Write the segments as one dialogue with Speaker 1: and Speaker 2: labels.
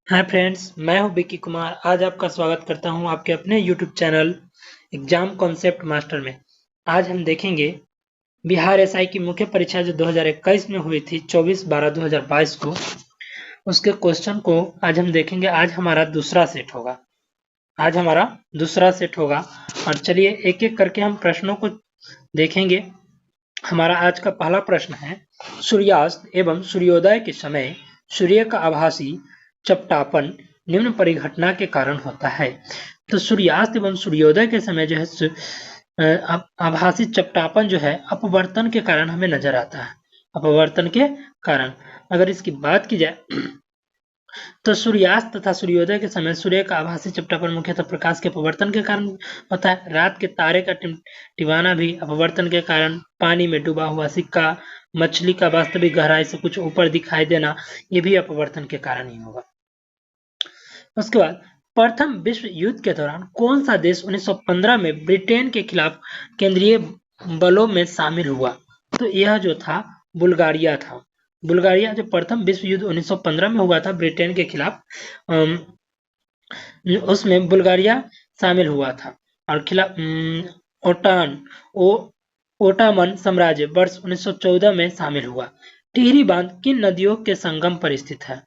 Speaker 1: Hi friends, मैं हूं विक्की कुमार। आज आपका स्वागत करता हूं आपके अपने YouTube channel exam concept master में। आज हम देखेंगे बिहार एसआई की मुख्य परीक्षा जो 2021 में हुई थी 24/12/2022 को, उसके क्वेश्चन को आज हम देखेंगे। आज हमारा दूसरा सेट होगा और चलिए एक एक करके हम प्रश्नों को देखेंगे। हमारा आज का पहला प्रश्न है, सूर्यास्त एवं सूर्योदय के समय सूर्य का आभासी चपटापन निम्न परिघटना के कारण होता है। तो सूर्यास्त एवं सूर्योदय के समय जो है आभासी चपटापन जो है अपवर्तन के कारण हमें नजर आता है। अपवर्तन के कारण अगर इसकी बात की जाए तो सूर्यास्त तथा सूर्योदय के समय सूर्य का आभासी चपटापन मुख्यतः प्रकाश के अपवर्तन के कारण होता है। रात के तारे का टिमटिमाना भी अपवर्तन के कारण, पानी में डूबा हुआ सिक्का, मछली का वास्तविक गहराई से कुछ ऊपर दिखाई देना, ये भी अपवर्तन के कारण ही होगा। उसके बाद, प्रथम विश्व युद्ध के दौरान कौन सा देश 1915 में ब्रिटेन के खिलाफ केंद्रीय बलों में शामिल हुआ? तो यह जो था बुल्गारिया था। बुल्गारिया जो प्रथम विश्व युद्ध 1915 में हुआ था ब्रिटेन के खिलाफ, उसमें बुल्गारिया शामिल हुआ था। और ओटोमन साम्राज्य वर्ष 1914 में शामिल हुआ। टिहरी बांध किन नदियों के संगम पर स्थित है?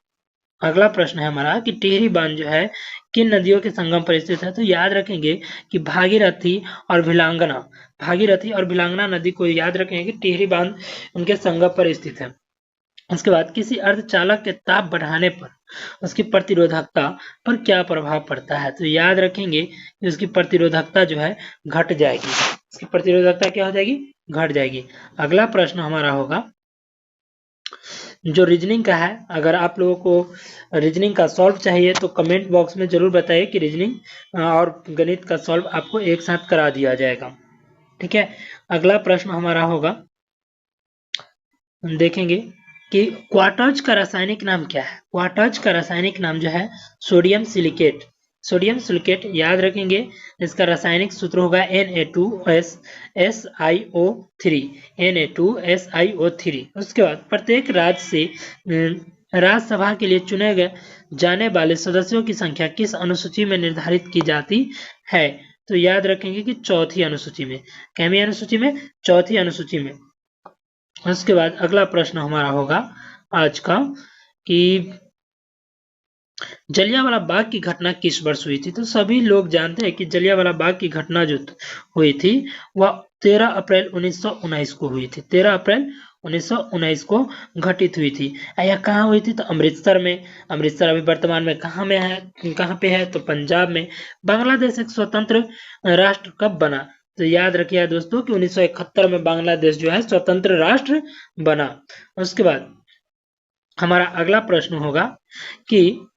Speaker 1: अगला प्रश्न है हमारा कि टिहरी बांध जो है किन नदियों के संगम पर स्थित है? तो याद रखेंगे कि भागीरथी और भिलांगना नदी को याद रखेंगे कि टिहरी बांध उनके संगम पर स्थित है। उसके बाद, किसी अर्धचालक के ताप बढ़ाने पर उसकी प्रतिरोधकता पर क्या प्रभाव पड़ता है? तो याद रखेंगे कि उसकी प्रतिरोधकता जो है घट जाएगी। उसकी प्रतिरोधकता क्या हो जाएगी? घट जाएगी। अगला प्रश्न हमारा होगा जो रीजनिंग का है। अगर आप लोगों को रीजनिंग का सॉल्व चाहिए तो कमेंट बॉक्स में जरूर बताइए कि रीजनिंग और गणित का सॉल्व आपको एक साथ करा दिया जाएगा। ठीक है। अगला प्रश्न हमारा होगा, देखेंगे कि क्वार्टज का रासायनिक नाम क्या है? क्वार्टज का रासायनिक नाम जो है सोडियम सिलिकेट। सोडियम सिलिकेट याद रखेंगे, इसका रासायनिक सूत्र होगा Na2SiO3। Na2SiO3। उसके बाद, प्रत्येक राज्य से राज्यसभा के लिए चुने गए जाने वाले सदस्यों की संख्या किस अनुसूची में निर्धारित की जाती है? तो याद रखेंगे कि चौथी अनुसूची में। कैमी अनुसूची में? चौथी अनुसूची में। उसके बाद अगला प्रश्न हमारा होगा आज का कि जलियांवाला बाग की घटना किस वर्ष हुई थी? तो सभी लोग जानते हैं कि जलियांवाला बाग की घटना जो हुई थी वह 13 अप्रैल 1919 को हुई थी। 13 अप्रैल 1919 को घटित हुई थी। यह कहाँ हुई थी? तो अमृतसर में। अमृतसर अभी वर्तमान में कहाँ पे है? तो पंजाब में। बांग्लादेश एक स्वतंत्र राष्ट्र कब बना? तो याद रखिए दोस्तों कि 1971 में बांग्लादेश जो है स्वतंत्र राष्ट्र बना। उसके बाद हमारा अगला प्रश्न होगा कि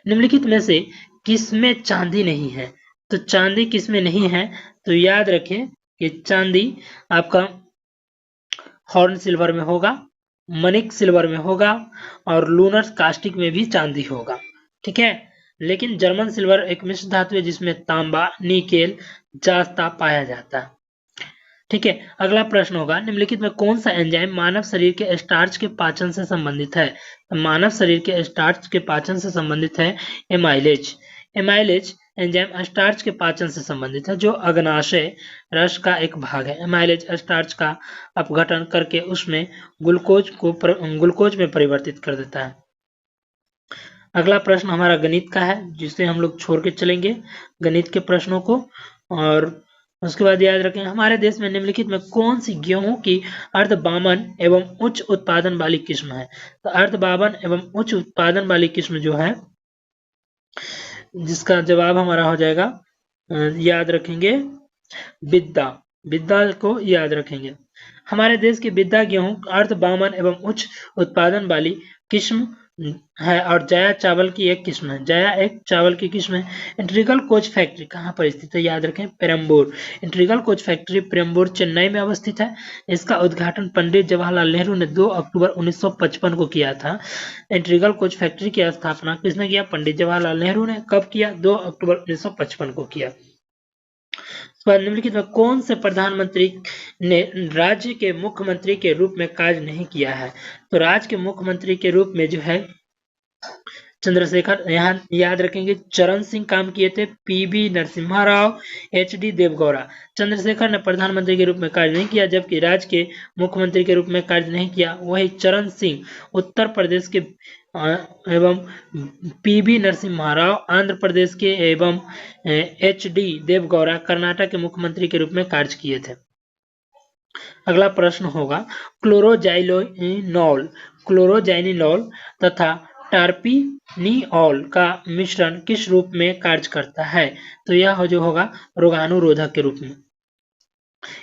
Speaker 1: निम्नलिखित में से किसमें चांदी नहीं है? तो चांदी किसमें नहीं है? तो याद रखें कि चांदी आपका हॉर्न सिल्वर में होगा, मनिक सिल्वर में होगा और लूनर कास्टिक में भी चांदी होगा। ठीक है। लेकिन जर्मन सिल्वर एक मिश्र धातु है जिसमें तांबा, निकेल, जास्ता पाया जाता है। ठीक है। अगला प्रश्न होगा, निम्नलिखित में कौन सा एंजाइम मानव शरीर के स्टार्च के पाचन से संबंधित है? तो मानव शरीर के स्टार्च के पाचन से संबंधित है एमाइलेज। एमाइलेज एंजाइम स्टार्च के पाचन से संबंधित है, जो अग्नाशय रस का एक भाग है। एमाइलेज स्टार्च का अपघटन करके उसमें ग्लूकोज में परिवर्तित कर देता है। अगला प्रश्न हमारा गणित का है, जिसे हम लोग छोड़ के चलेंगे गणित के प्रश्नों को। और उसके बाद याद रखें, हमारे देश में निम्नलिखित में कौन सी गेहूं की अर्धबामन एवं उच्च उत्पादन वाली किस्म है? तो अर्धबामन एवं उच्च उत्पादन वाली किस्म जो है, जिसका जवाब हमारा हो जाएगा, याद रखेंगे बिद्दा। बिद्दा को याद रखेंगे। हमारे देश की बिद्दा गेहूं अर्धबामन एवं उच्च उत्पादन वाली किस्म है और जया चावल की एक किस्म है। जया एक चावल की किस्म है। इंटीग्रल कोच फैक्ट्री कहाँ पर स्थित है? याद रखें Perambur. Integral coach factory Perambur Chennai में अवस्थित है। इसका उद्घाटन पंडित जवाहरलाल नेहरू ने 2 अक्टूबर 1955 को किया था। इंटीग्रल कोच फैक्ट्री की स्थापना किसने किया? पंडित जवाहरलाल नेहरू ने। कब किया? 2 अक्टूबर 1955 को किया। निम्नलिखित में कौन से प्रधानमंत्री ने राज्य के मुख्यमंत्री के रूप में कार्य नहीं किया है? तो राज्य के मुख्यमंत्री के रूप में जो है चंद्रशेखर, यहाँ याद रखेंगे चरण सिंह काम किए थे, पीबी नरसिम्हा राव, एचडी देवगौड़ा। चंद्रशेखर ने प्रधानमंत्री के रूप में कार्य नहीं किया, जबकि राज्य के मुख्यमंत्री के रूप में कार्य नहीं किया। वही चरण सिंह उत्तर प्रदेश के एवं पीबी नरसिम्हा राव आंध्र प्रदेश के एवं एचडी देवगौड़ा कर्नाटक के मुख्यमंत्री के रूप में कार्य किए थे। अगला प्रश्न होगा क्लोरोजाइनिनॉल तथा टार्पिनिऑल का मिश्रण किस रूप में कार्य करता है? तो यह जो होगा रोगाणुरोधक के रूप में,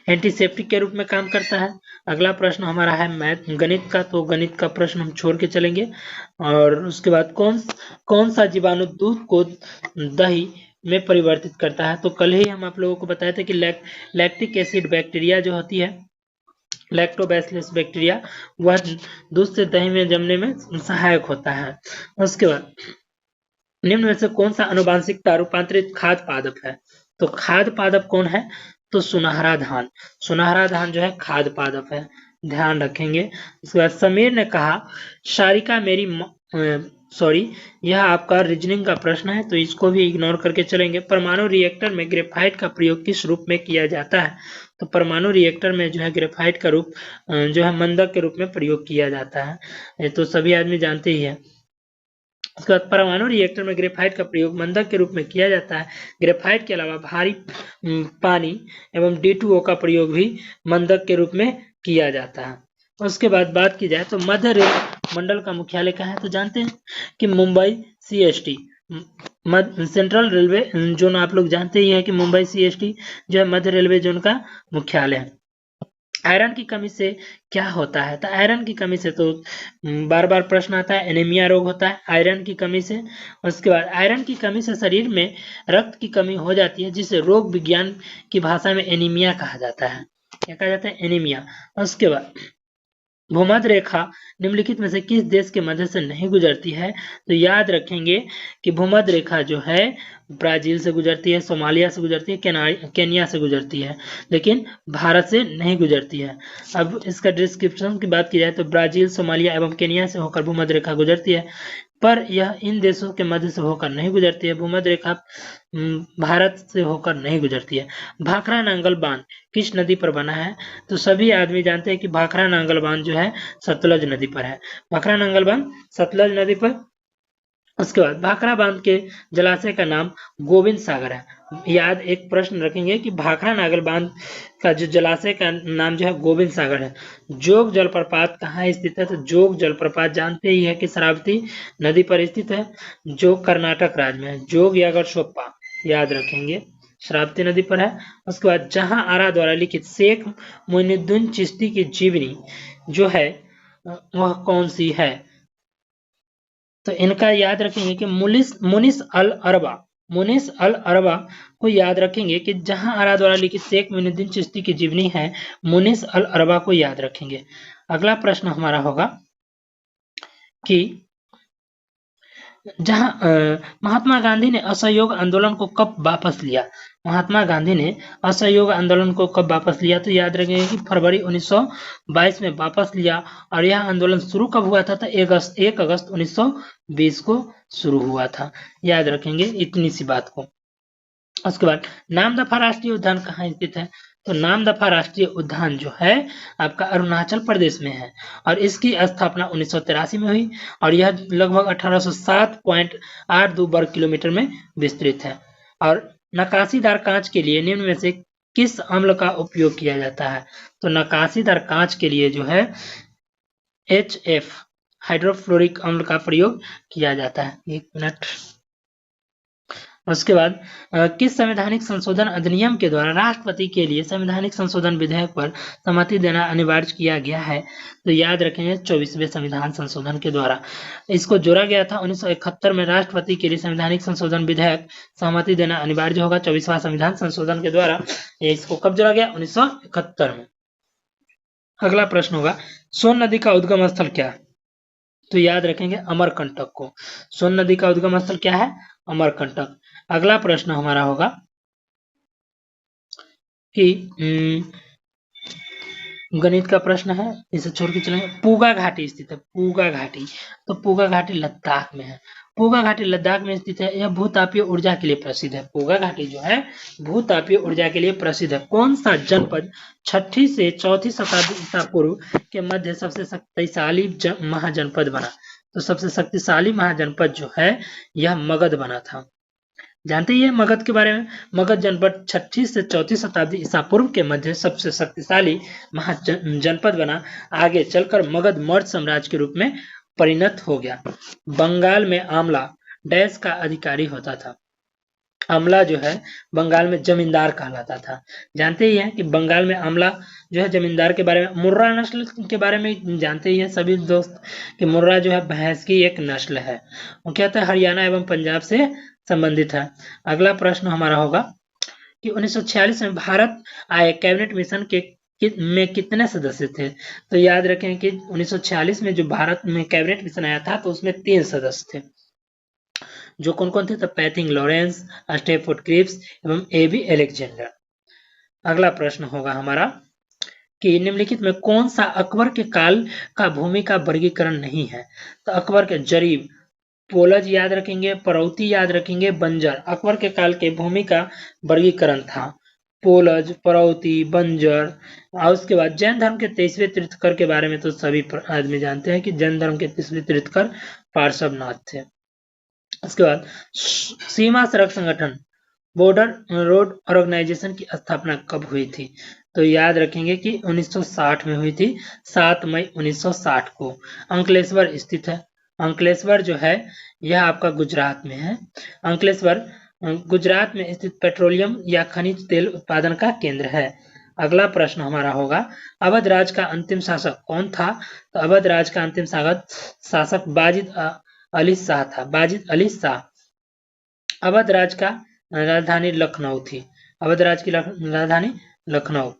Speaker 1: एंटीसेप्टिक के रूप में काम करता है। अगला प्रश्न हमारा है मैथ गणित का, तो गणित का प्रश्न हम छोड़ के चलेंगे। और उसके बाद कौन सा जीवाणु दूध को दही में परिवर्तित करता है? तो कल ही हम आप लोगों को बताए थे कि लैक्टिक एसिड बैक्टीरिया जो होती है, लैक्टोबैसिलस बैक्टीरिया, वह दूध से दही में जमने में सहायक होता है। उसके बाद निम्न में से कौन सा अनुवांशिकता रूपांतरित खाद्य पादप है? तो खाद्य पादप कौन है? तो सुनहरा धान। सुनहरा धान जो है खाद्य पादप है, ध्यान रखेंगे। उसके बाद समीर ने कहा शारिका मेरी यह आपका रीजनिंग का प्रश्न है, तो इसको भी इग्नोर करके चलेंगे। परमाणु रिएक्टर में ग्रेफाइट का प्रयोग किस रूप में किया जाता है? तो परमाणु रिएक्टर में जो है ग्रेफाइट का रूप जो है मंदक के रूप में प्रयोग किया जाता है, ये तो सभी आदमी जानते ही है। उसके बाद परमाणु रिएक्टर में ग्रेफाइट का प्रयोग मंदक के रूप में किया जाता है। ग्रेफाइट के अलावा भारी पानी एवं D2O का प्रयोग भी मंदक के रूप में किया जाता है। उसके बाद बात की जाए तो मध्य रेल मंडल का मुख्यालय कहाँ है? तो जानते हैं कि Mumbai CST central railway zone, आप लोग जानते ही है कि मुंबई CST जो है मध्य रेलवे जोन का मुख्यालय है। आयरन की कमी से क्या होता है? तो आयरन की कमी से तो बार बार प्रश्न आता है, एनीमिया रोग होता है आयरन की कमी से। उसके बाद आयरन की कमी से शरीर में रक्त की कमी हो जाती है, जिसे रोग विज्ञान की भाषा में एनीमिया कहा जाता है। क्या कहा जाता है? एनीमिया। उसके बाद भूमध्य रेखा निम्नलिखित में से किस देश के मध्य से नहीं गुजरती है? तो याद रखेंगे कि भूमध्य रेखा जो है ब्राजील से गुजरती है, सोमालिया से गुजरती है, केन्या से गुजरती है, लेकिन भारत से नहीं गुजरती है। अब इसका डिस्क्रिप्शन की बात की जाए तो ब्राजील, सोमालिया एवं केन्या से होकर भूमध्य रेखा गुजरती है, पर यह इन देशों के मध्य से होकर नहीं गुजरती है। भूमध्य रेखा भारत से होकर नहीं गुजरती है। भाखड़ा नांगल बांध किस नदी पर बना है? तो सभी आदमी जानते हैं कि भाखड़ा नांगल बांध जो है सतलज नदी पर है। भाखड़ा नांगल बांध सतलज नदी पर। उसके बाद भाखड़ा बांध के जलाशय का नाम गोविंद सागर है। याद एक प्रश्न रखेंगे कि भाखड़ा नांगल बांध का जो जलाशय का नाम जो है गोविंद सागर है। जोग जलप्रपात कहाँ स्थित है? तो जोग जलप्रपात जानते ही है कि शरावती नदी पर स्थित है, जो कर्नाटक राज्य में है। जोग या गढ़सोप्पा याद रखेंगे, शरावती नदी पर है। उसके बाद जहां आरा द्वारा लिखित शेख मोइनुद्दीन चिश्ती की जीवनी जो है वह कौन सी है? तो इनका याद रखेंगे कि मुनिस अल अरबा को याद रखेंगे कि जहां आरा द्वारा लिखित शेख मोइनुद्दीन चिश्ती की जीवनी है, मुनिस अल अरबा को याद रखेंगे। अगला प्रश्न हमारा होगा कि जहां महात्मा गांधी ने असहयोग आंदोलन को कब वापस लिया? महात्मा गांधी ने असहयोग आंदोलन को कब वापस लिया? तो याद रखेंगे कि फरवरी 1922 में वापस लिया। और यह आंदोलन शुरू कब हुआ था? तो 1 अगस्त 1920 को शुरू हुआ था। याद रखेंगे इतनी सी बात को। उसके बाद नामदफा राष्ट्रीय उद्यान कहाँ स्थित है? तो नामदफा राष्ट्रीय उद्यान जो है आपका अरुणाचल प्रदेश में है, और इसकी स्थापना 1983 में हुई, और यह लगभग 1807.82 वर्ग किलोमीटर में विस्तृत है। और नकाशीदार कांच के लिए निम्न में से किस अम्ल का उपयोग किया जाता है? तो नकाशीदार कांच के लिए जो है HF हाइड्रोफ्लोरिक अम्ल का प्रयोग किया जाता है। 1 मिनट। उसके बाद किस संवैधानिक संशोधन अधिनियम के द्वारा राष्ट्रपति के लिए संवैधानिक संशोधन विधेयक पर सहमति देना अनिवार्य किया गया है? तो याद रखेंगे 24वें संविधान संशोधन के द्वारा इसको जोड़ा गया था। 1971 में राष्ट्रपति के लिए संवैधानिक संशोधन विधेयक सहमति देना अनिवार्य होगा 24वां संविधान संशोधन के द्वारा। इसको कब जोड़ा गया? 1971 में। अगला प्रश्न होगा सोन नदी का उद्गम स्थल क्या है? तो याद रखेंगे अमरकंटक को। सोन नदी का उद्गम स्थल क्या है? अमरकंटक। अगला प्रश्न हमारा होगा कि गणित का प्रश्न है, इसे छोड़ के चलेंगे। पूगा घाटी स्थित है, पूगा घाटी, तो पूगा घाटी लद्दाख में है। पूगा घाटी लद्दाख में स्थित है। यह भूतापीय ऊर्जा के लिए प्रसिद्ध है। पूगा घाटी जो है भूतापीय ऊर्जा के लिए प्रसिद्ध है। कौन सा जनपद 6ठी से 4ठी शताब्दी ईसा पूर्व के मध्य सबसे शक्तिशाली महाजनपद बना? तो सबसे शक्तिशाली महाजनपद जो है यह मगध बना था। जानते ही है मगध के बारे में। मगध जनपद 6ठी से 4ठी शताब्दी ईसा पूर्व के मध्य सबसे शक्तिशाली महाजनपद बना। आगे चलकर मगध मौर्य साम्राज्य के रूप में परिणत हो गया। बंगाल में आमला डैश का अधिकारी होता था। आमला जो है बंगाल में जमींदार कहलाता था। जानते ही हैं कि बंगाल में आमला जो है जमींदार के बारे में। मुर्रा नस्ल के बारे में जानते ही हैं सभी दोस्त कि मुर्रा जो है भैंस की एक नस्ल है। वो क्या था, हरियाणा एवं पंजाब से संबंधित है। अगला प्रश्न हमारा होगा कि 1946 में भारत आए कैबिनेट मिशन में कितने सदस्य थे? तो याद रखें कि 1946 में जो भारत में कैबिनेट मिशन आया था तो उसमें 3 सदस्य थे। जो कौन कौन थे? तो पैथिंग लॉरेंस, स्टेफोर्ड क्रिप्स एवं एबी अलेक्जेंडर। अगला प्रश्न होगा हमारा कि निम्नलिखित में कौन सा अकबर के काल का भूमि का वर्गीकरण नहीं है? तो अकबर के जरीब, पोलज याद रखेंगे, परौती याद रखेंगे, बंजर। अकबर के काल के भूमि का वर्गीकरण था पोलज, परौती, बंजर। और उसके बाद जैन धर्म के 23वें तीर्थकर के बारे में तो सभी आदमी जानते हैं कि जैन धर्म के 23वें तीर्थकर पार्श्वनाथ थे। उसके बाद सीमा सड़क संगठन बॉर्डर रोड ऑर्गेनाइजेशन की स्थापना कब हुई थी? तो याद रखेंगे कि 1960 में हुई थी, 7 मई 1960 को। अंकलेश्वर स्थित है। अंकलेश्वर जो है यह आपका गुजरात में है। अंकलेश्वर गुजरात में स्थित पेट्रोलियम या खनिज तेल उत्पादन का केंद्र है। अगला प्रश्न हमारा होगा अवध राज का अंतिम शासक कौन था? तो अवध राज का अंतिम शासक बाजिद अली शाह था। बाजिद अली शाह। अवध राज का राजधानी लखनऊ थी। अवध राज की राजधानी लखनऊ।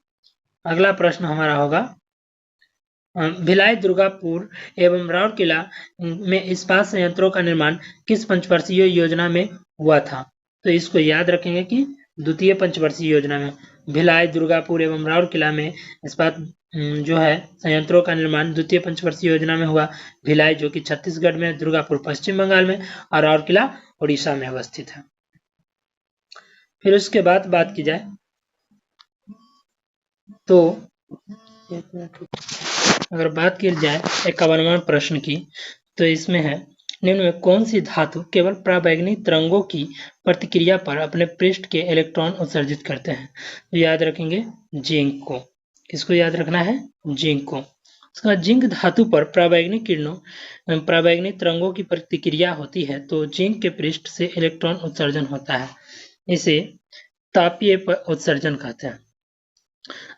Speaker 1: अगला प्रश्न हमारा होगा भिलाई, दुर्गापुर एवं राउरकेला में इस्पात संयंत्रों का निर्माण किस पंचवर्षीय योजना में हुआ था? तो इसको याद रखेंगे कि द्वितीय पंचवर्षीय योजना में। भिलाई, दुर्गापुर एवं राउरकेला में इस्पात जो है संयंत्रों का निर्माण द्वितीय पंचवर्षीय योजना में हुआ। भिलाई जो कि छत्तीसगढ़ में, दुर्गापुर पश्चिम बंगाल में और राउरकेला उड़ीसा में अवस्थित है। फिर उसके बाद बात की जाए तो अगर बात की जाए 51वां प्रश्न की तो इसमें है निम्न में कौन सी धातु केवल पराबैंगनी तरंगों की प्रतिक्रिया पर अपने पृष्ठ के इलेक्ट्रॉन उत्सर्जित करते हैं? तो याद रखेंगे जिंक को। किसको याद रखना है? जिंक को। उसका जिंक धातु पर पराबैंगनी तरंगों की प्रतिक्रिया होती है तो जिंक के पृष्ठ से इलेक्ट्रॉन उत्सर्जन होता है। इसे तापीय उत्सर्जन कहते हैं।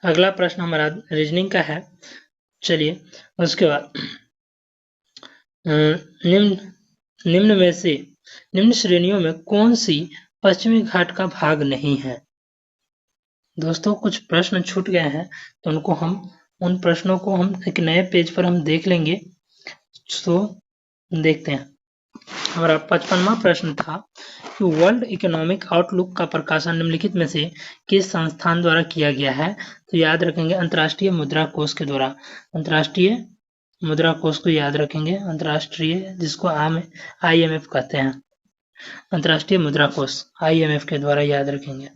Speaker 1: अगला प्रश्न हमारा रीजनिंग का है। चलिए उसके बाद निम्न श्रेणियों में कौन सी पश्चिमी घाट का भाग नहीं है? दोस्तों कुछ प्रश्न छूट गए हैं तो उन प्रश्नों को हम एक नए पेज पर हम देख लेंगे। तो देखते हैं। हमारा 55वां प्रश्न था कि वर्ल्ड इकोनॉमिक आउटलुक का प्रकाशन निम्नलिखित में से किस संस्थान द्वारा किया गया है? तो याद रखेंगे अंतर्राष्ट्रीय मुद्रा कोष के द्वारा। अंतर्राष्ट्रीय मुद्रा कोष को याद रखेंगे। अंतर्राष्ट्रीय जिसको IMF कहते हैं। अंतर्राष्ट्रीय मुद्रा कोष IMF के द्वारा याद रखेंगे।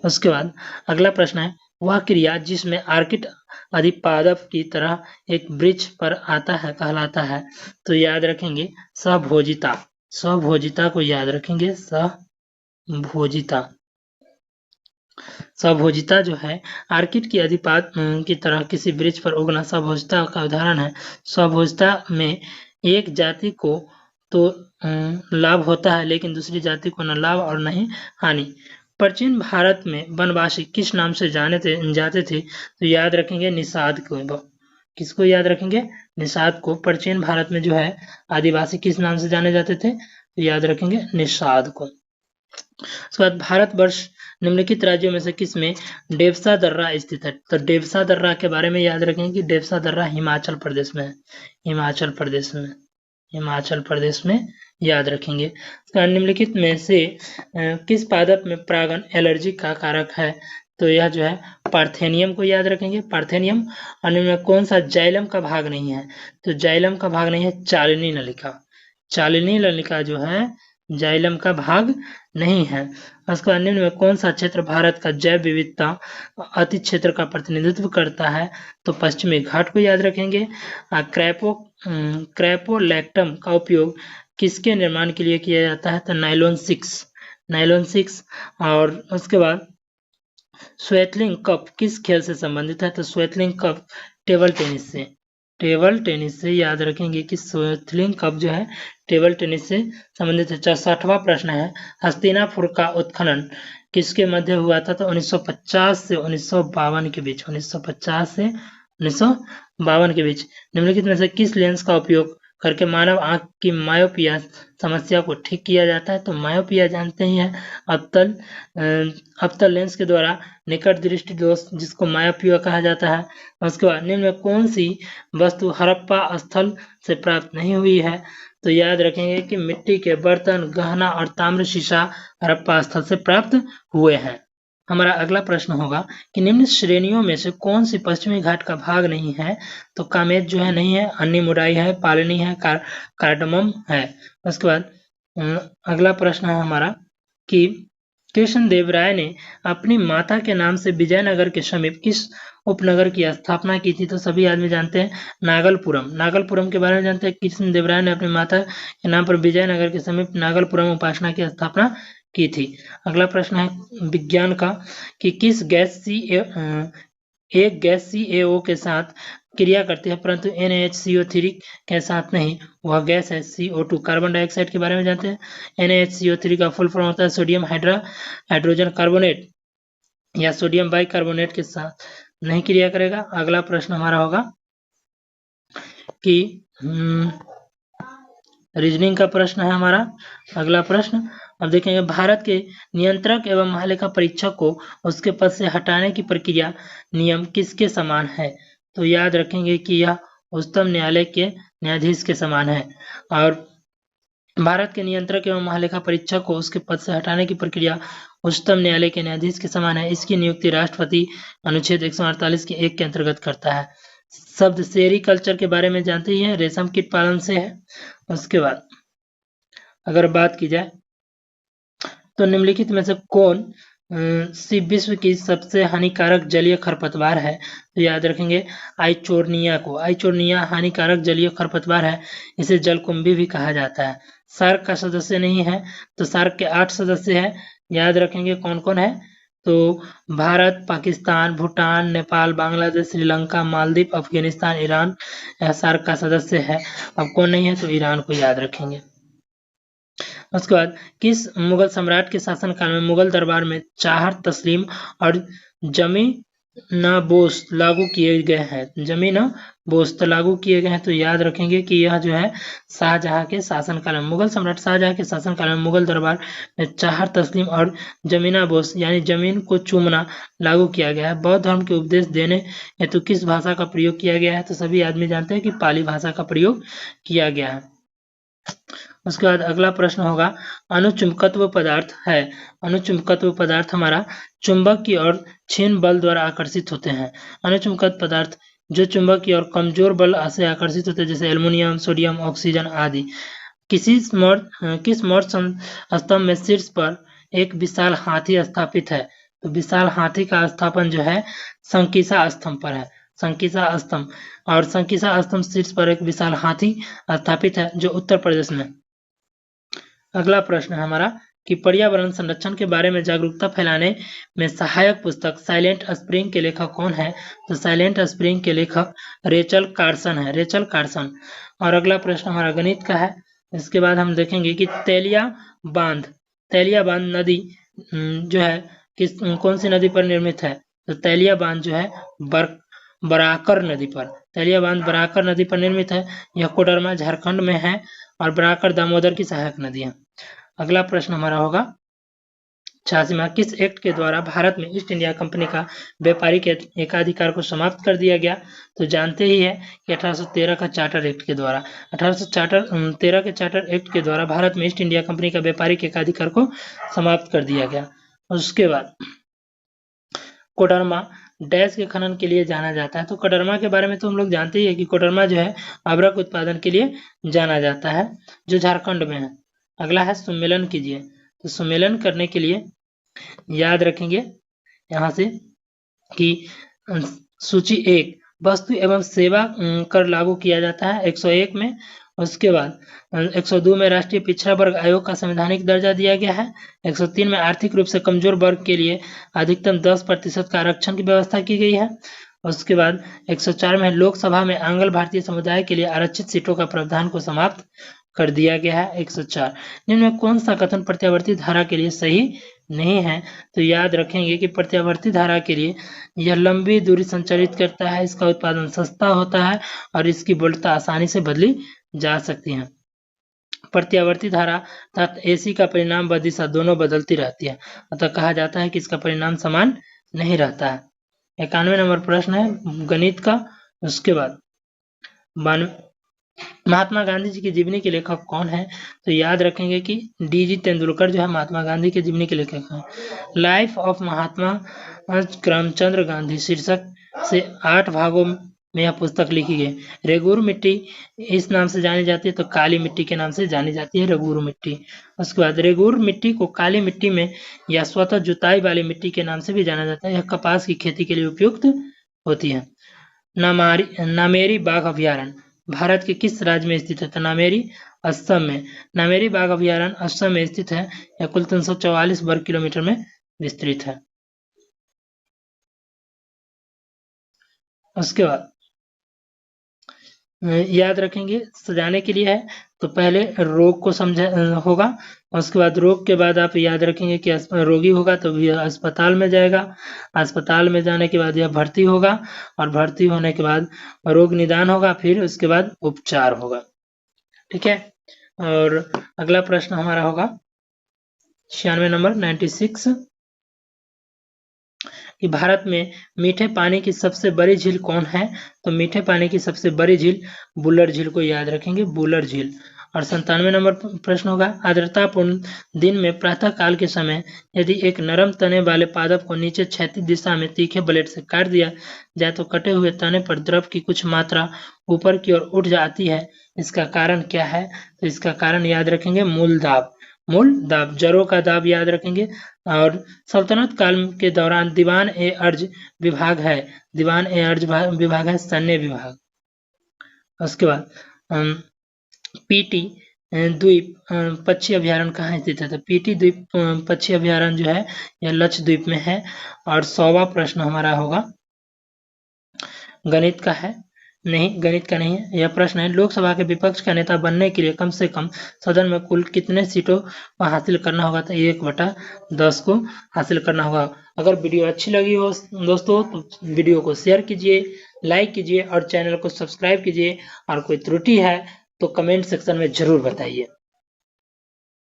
Speaker 1: उसके बाद अगला प्रश्न है वह क्रिया जिसमें आर्किड अधिपादप की तरह एक वृक्ष पर आता है कहलाता है? तो याद रखेंगे सहभोजिता। सहभोजिता को याद रखेंगे। सहभोजिता। सहभोजिता जो है आर्किड की अधिपाद की तरह किसी वृक्ष पर उगना सहभोजिता का उदाहरण है। सहभोजिता में एक जाति को तो लाभ होता है लेकिन दूसरी जाति को न लाभ और न ही हानि। प्राचीन भारत में वनवासी किस नाम से जाते थे? तो याद रखेंगे निषाद को। किसको याद रखेंगे? निषाद को। प्राचीन भारत में जो है आदिवासी किस नाम से जाने जाते थे? तो याद रखेंगे निषाद को। उसके बाद भारतवर्ष निम्नलिखित राज्यों में से किसमें डेवसा दर्रा स्थित है? तो डेवसा दर्रा के बारे में याद रखेंगे कि डेवसा दर्रा हिमाचल प्रदेश में है। हिमाचल प्रदेश में याद रखेंगे। निम्नलिखित में से किस पादप में परागण एलर्जी का कारक है? तो यह जो है पार्थेनियम को याद रखेंगे, पार्थेनियम। और निम्न में कौन सा जाइलम का भाग नहीं है? तो जाइलम का भाग नहीं है चालिनी नलिका। चालिनी नलिका जो है जाइलम का भाग नहीं है। उसके बाद निम्न में कौन सा क्षेत्र भारत का जैव विविधता अति क्षेत्र का प्रतिनिधित्व करता है? तो पश्चिमी घाट को याद रखेंगे। क्रेपोलैक्टम का उपयोग किसके निर्माण के लिए किया जाता है? तो नाइलॉन 6। और उसके बाद स्वेटलिंग कप किस खेल से संबंधित है? तो स्वेटलिंग कप टेबल टेनिस से याद रखेंगे कि स्वेटलिंग कप जो है टेबल टेनिस से संबंधित है। 64वां प्रश्न है, हस्तिनापुर का उत्खनन किसके मध्य हुआ था? तो 1950 से 1952 के बीच। 1950 से 1952 के बीच निम्नलिखित में से किस लेंस का उपयोग करके मानव आंख की मायोपिया समस्या को ठीक किया जाता है? तो मायोपिया जानते ही हैं, अवतल लेंस के द्वारा निकट दृष्टि दोष जिसको मायोपिया कहा जाता है। उसके बाद निम्न में कौन सी वस्तु हड़प्पा स्थल से प्राप्त नहीं हुई है? तो याद रखेंगे कि मिट्टी के बर्तन, गहना और ताम्र शीशा हड़प्पा स्थल से प्राप्त हुए हैं। हमारा अगला प्रश्न होगा कि निम्न श्रेणियों में से कौन सी पश्चिमी घाट का भाग नहीं है? तो कामेत जो है नहीं है, अन्नीमुडाई है, पालनी है, कार्डमम है। उसके बाद अगला प्रश्न है हमारा कि कृष्णदेवराय ने अपनी माता के नाम से विजयनगर के समीप किस उपनगर की स्थापना की थी? तो सभी आदमी जानते हैं नागलपुरम के बारे में जानते हैं। कृष्णदेवराय ने अपनी माता के नाम पर विजयनगर के समीप नागलपुरम उपासना की स्थापना की थी। अगला प्रश्न है विज्ञान का कि किस गैस एक गैस CaO के साथ क्रिया करती है परंतु NaHCO3 के साथ नहीं, वह गैस है CO2। कार्बन डाइऑक्साइड के बारे में जानते हैं। NaHCO3 का फुल फॉर्म होता है सोडियम हाइड्रोजन कार्बोनेट या सोडियम बाइकार्बोनेट के साथ नहीं क्रिया करेगा। अगला प्रश्न हमारा होगा कि रीजनिंग का प्रश्न है हमारा अगला प्रश्न। अब देखेंगे भारत के नियंत्रक एवं महालेखा परीक्षक को उसके पद से हटाने की प्रक्रिया नियम किसके समान है? तो याद रखेंगे कि यह उच्चतम न्यायालय के न्यायाधीश के समान है। और भारत के नियंत्रक एवं महालेखा परीक्षक को उसके पद से हटाने की प्रक्रिया उच्चतम न्यायालय के न्यायाधीश के समान है। इसकी नियुक्ति राष्ट्रपति अनुच्छेद 148 के 1 के अंतर्गत करता है। शब्द सेरीकल्चर के बारे में जानते ही हैं, रेशम कीट पालन से है। उसके बाद अगर बात की जाए तो निम्नलिखित में से कौन सी विश्व की सबसे हानिकारक जलीय खरपतवार है? तो याद रखेंगे आइचोर्निया को। आइचोर्निया हानिकारक जलीय खरपतवार है, इसे जलकुंभी भी कहा जाता है। सार्क का सदस्य नहीं है, तो सार्क के 8 सदस्य हैं। याद रखेंगे कौन कौन है? तो भारत, पाकिस्तान, भूटान, नेपाल, बांग्लादेश, श्रीलंका, मालदीव, अफगानिस्तान, ईरान यह सार्क का सदस्य है। अब कौन नहीं है? तो ईरान को याद रखेंगे। उसके बाद किस मुगल सम्राट के शासनकाल में मुगल दरबार में चाहर तस्लीम और जमीनाबोस लागू किए गए हैं? जमीनाबोस लागू किए गए हैं। तो याद रखेंगे कि यह जो है शाहजहां के शासनकाल में, मुगल सम्राट शाहजहां के शासनकाल में मुगल दरबार में चाहर तस्लीम और जमीनाबोस यानी जमीन को चूमना लागू किया गया है। बौद्ध धर्म के उपदेश देने हेतु किस भाषा का प्रयोग किया गया है? तो सभी आदमी जानते हैं कि पाली भाषा का प्रयोग किया गया है। उसके बाद अगला प्रश्न होगा अनुचुंबकत्व पदार्थ है। अनुचुंबकत्व पदार्थ हमारा चुंबक की ओर क्षीण बल द्वारा आकर्षित होते हैं। अनुचुंबकत्व पदार्थ जो चुंबक की ओर कमजोर बल से आकर्षित होते हैं, जैसे एल्युमिनियम, सोडियम, ऑक्सीजन आदि। किस मौर्य स्तंभ में शीर्ष पर एक विशाल हाथी स्थापित है? तो विशाल हाथी का स्थापन जो है संकिसा स्तंभ पर है। संकिसा स्तंभ, और संकिसा स्तंभ शीर्ष पर एक विशाल हाथी स्थापित है जो उत्तर प्रदेश में। अगला प्रश्न है हमारा कि पर्यावरण संरक्षण के बारे में जागरूकता फैलाने में सहायक पुस्तक साइलेंट स्प्रिंग के लेखक कौन है? तो साइलेंट स्प्रिंग के लेखक रेचल कार्सन है, रेचल कार्सन। और अगला प्रश्न हमारा गणित का है। इसके बाद हम देखेंगे कि तेलिया बांध नदी जो है कौन सी नदी पर निर्मित है? तो तेलिया बांध जो है बराकर नदी पर, तेलिया बांध बराकर नदी पर निर्मित है। यह कोडरमा झारखंड में है और बराकर दामोदर की सहायक नदी है। अगला प्रश्न हमारा होगा 86वां, किस एक्ट के द्वारा भारत में ईस्ट इंडिया कंपनी का व्यापारिक एकाधिकार को समाप्त कर दिया गया? तो जानते ही है कि 1813 का चार्टर एक्ट के द्वारा, 1813 के चार्टर एक्ट के द्वारा भारत में ईस्ट इंडिया कंपनी का व्यापारिक एकाधिकार को समाप्त कर दिया गया। उसके बाद कोडरमा डैश के खनन के लिए जाना जाता है। तो कोडरमा के बारे में तो हम लोग जानते ही है कि कोडरमा जो है अभ्रक उत्पादन के लिए जाना जाता है, जो झारखंड में है। अगला है सुमेलन कीजिए। तो सुमेलन करने के लिए याद रखेंगे यहाँ से कि सूची 1 वस्तु एवं सेवा कर लागू किया जाता है 101 में। उसके बाद 102 में राष्ट्रीय पिछड़ा वर्ग आयोग का संवैधानिक दर्जा दिया गया है। 103 में आर्थिक रूप से कमजोर वर्ग के लिए अधिकतम 10% का आरक्षण की व्यवस्था की गई है। उसके बाद 104 में लोकसभा में आंग्ल भारतीय समुदाय के लिए आरक्षित सीटों का प्रावधान को समाप्त कर दिया गया है 104। निम्न में कौन सा कथन प्रत्यावर्ती धारा के लिए सही नहीं है? तो याद रखेंगे कि प्रत्यावर्ती धारा के लिए यह लंबी दूरी संचालित करता है, इसका उत्पादन सस्ता होता है और इसकी वोल्टता आसानी से बदली जा सकती है। प्रत्यावर्ती धारा तथा एसी का परिणाम व दिशा दोनों बदलती रहती है, अतः कहा जाता है कि इसका परिणाम समान नहीं रहता है। 91 नंबर प्रश्न है गणित का। उसके बाद महात्मा गांधी जी की जीवनी के लेखक कौन है? तो याद रखेंगे कि डी.जी. तेंदुलकर जो है महात्मा गांधी के जीवनी के लेखक हैं। लाइफ ऑफ महात्मा करमचंद गांधी शीर्षक से 8 भागों में यह पुस्तक लिखी गई। रेगुर मिट्टी इस नाम से जानी जाती है, तो काली मिट्टी के नाम से जानी जाती है रेगुर मिट्टी। उसके बाद रेगुर मिट्टी को काली मिट्टी में या स्वतः जुताई वाली मिट्टी के नाम से भी जाना जाता है। यह कपास की खेती के लिए उपयुक्त होती है। नामेरी बाघ अभ्यारण्य भारत के किस राज्य में स्थित है? तो नामेरी असम में। नामेरी बाघ अभ्यारण्य असम में स्थित है। यह कुल 344 वर्ग किलोमीटर में विस्तृत है। उसके बाद याद रखेंगे सजाने के लिए है, तो पहले रोग को समझा होगा। उसके बाद रोग के बाद आप याद रखेंगे कि रोगी होगा तो भी अस्पताल में जाएगा। अस्पताल में जाने के बाद यह भर्ती होगा और भर्ती होने के बाद रोग निदान होगा, फिर उसके बाद उपचार होगा। ठीक है। और अगला प्रश्न हमारा होगा 96 नंबर 96 कि भारत में मीठे पानी की सबसे बड़ी झील कौन है? तो मीठे पानी की सबसे बड़ी झील बुलर झील को याद रखेंगे, बुलर झील। और 97 नंबर प्रश्न होगा आर्द्रतापूर्ण दिन में प्रातः काल के समय यदि एक नरम तने वाले पादप को नीचे क्षैतिज दिशा में तीखे ब्लेड से काट दिया जाए तो कटे हुए तने पर द्रव की कुछ मात्रा ऊपर की ओर उठ जाती है, इसका कारण क्या है? तो इसका कारण याद रखेंगे मूल दाब। मूल दाब, जड़ों का दाब याद रखेंगे। और सल्तनत काल के दौरान दीवान ए अर्ज विभाग है, दीवान ए अर्ज विभाग है सैन्य विभाग। उसके बाद पीटी द्वीप पक्षी अभ्यारण्य कहाँ स्थित है? तो पीटी द्वीप पक्षी अभ्यारण्य जो है यह लक्षद्वीप में है। और 100वां प्रश्न हमारा होगा गणित का है, नहीं गणित का नहीं है। यह प्रश्न है लोकसभा के विपक्ष का नेता बनने के लिए कम से कम सदन में कुल कितने सीटों को हासिल करना होगा? तो 1/10 को हासिल करना होगा। अगर वीडियो अच्छी लगी हो दोस्तों तो वीडियो को शेयर कीजिए, लाइक कीजिए और चैनल को सब्सक्राइब कीजिए। और कोई त्रुटि है तो कमेंट सेक्शन में जरूर बताइए।